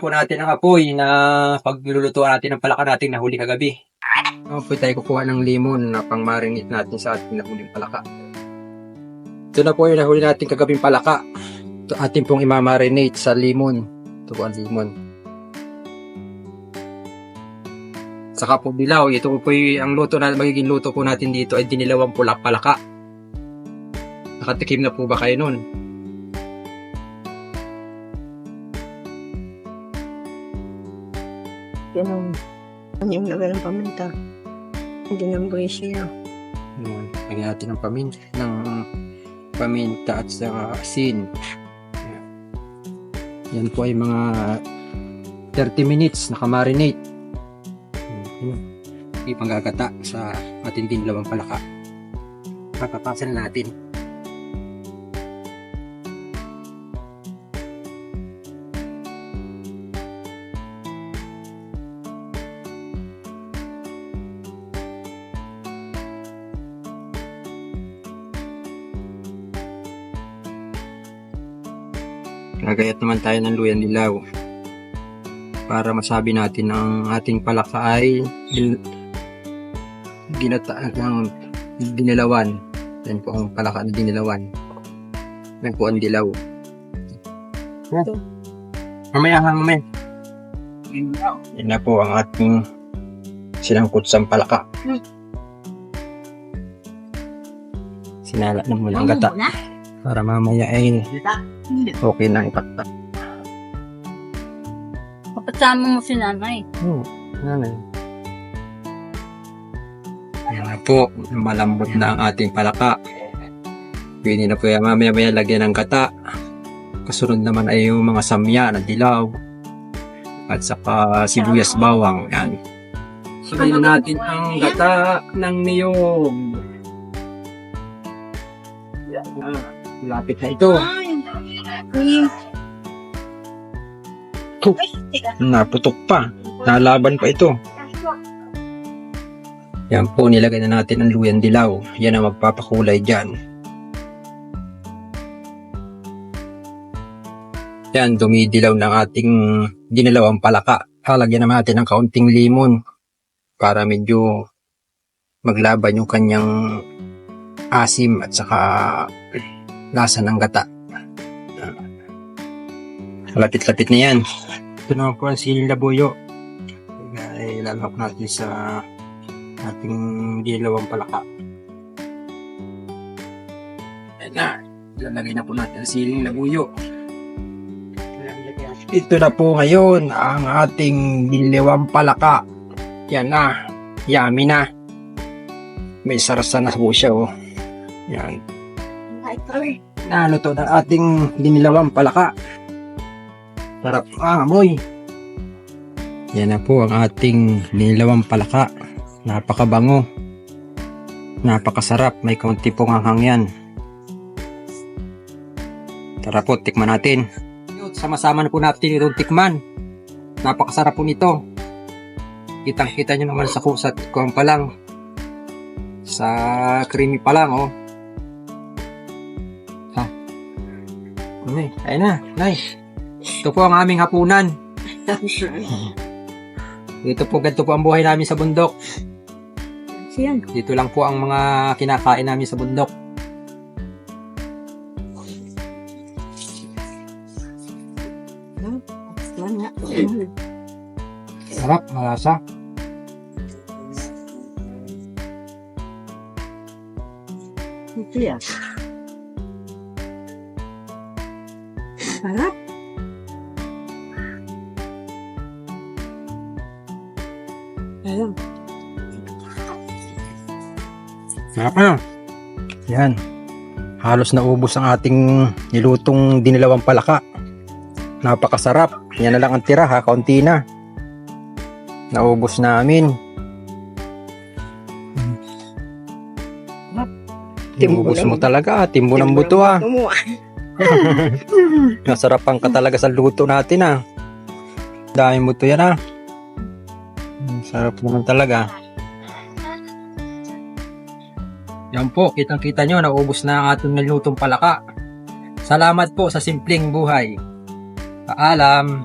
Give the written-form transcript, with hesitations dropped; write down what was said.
po natin ang apoy na paglulutuan natin ng palaka natin na huli kagabi. Po tayo kukuha ng limon na pang marinate natin sa ating nahuling palaka. Ito na po yung nahuli natin kagabing palaka. Ito ating pong imamarinate sa limon. Ito po ang limon. Saka po dilaw. Ito po yung ang luto na magiging luto po natin dito ay dinilawang palaka. Nakatikim na po ba kayo nun? Ganun. Yung lagay ng paminta. Hindi ng buwis niya. Lagyan natin ng paminta at saka asin. Yan po ay mga 30 minutes nakamarinate. Ipanggagata sa ating dinilawang palaka. Patapasan natin. Gagayat naman tayo ng luyang dilaw para masabi natin ang ating palaka ay ginataan ng dinilawan. Yan po ang palaka na dinilawan. Yan po ang dilaw. Mamaya. Yan na po ang ating sinangkot sa palaka. Sinala na muna ang gata para mamaya ay okay na itaktak. Kapasama mo si nanay. Nanay. Yan na po, malambot na ang ating palaka. Pwede na po yan mamaya lagyan ng gata. Kasunod naman ay yung mga samya na dilaw. At saka sibuyas bawang. Yan. Sabay na natin ang gata ng niyog. Yan na. Lapit na ito. Naputok pa. Nalaban pa ito. Yan po, nilagay na natin ang luyang dilaw. Yan ang magpapakulay dyan. Yan, dumidilaw ng ating dinilawang palaka. Halagyan naman natin ng kaunting limon para medyo maglaban yung kanyang asim at saka lasa ng gata. Lapit-lapit na yan. Ito naman po ang siling labuyo. Ilalak natin sa ating dilawang palaka. Ayan na. Ilalagay na po natin ang siling labuyo. Ito na po ngayon ang ating dilawang palaka. Yan na. Yummy na. May sarasa na po siya. Oh. Yan. Naluto ng ating dinilawang palaka. Sarap amoy. Yan na po ang ating dinilawang palaka. Napakabango. Napakasarap. May kaunti pong hanghang yan. Tara po, tikman natin. Sama-sama na po natin itong tikman. Napakasarap po nito. Kitang-kita nyo naman sa kusat ko pa lang. Sa creamy pa lang, oh. Ayun na, nice. Ito po ang aming hapunan. Ganito po ang buhay namin sa bundok. Dito lang po ang mga kinakain namin sa bundok. Sarap, malasa. Sarap. Ayan. Sarap na. Yan. Halos naubos ang ating nilutong dinilawang palaka. Napakasarap. Yan na lang ang tira ha. Kaunti na. Naubos namin. Tinubos mo talaga. Timbo ng buto ha. Nasarapan ka talaga sa luto natin ha. Daming buto yan ha. Sarap naman talaga. Yan po, kitang-kita nyo, naubos na ang ating nilutong palaka. Salamat po sa simpleng buhay. Paalam.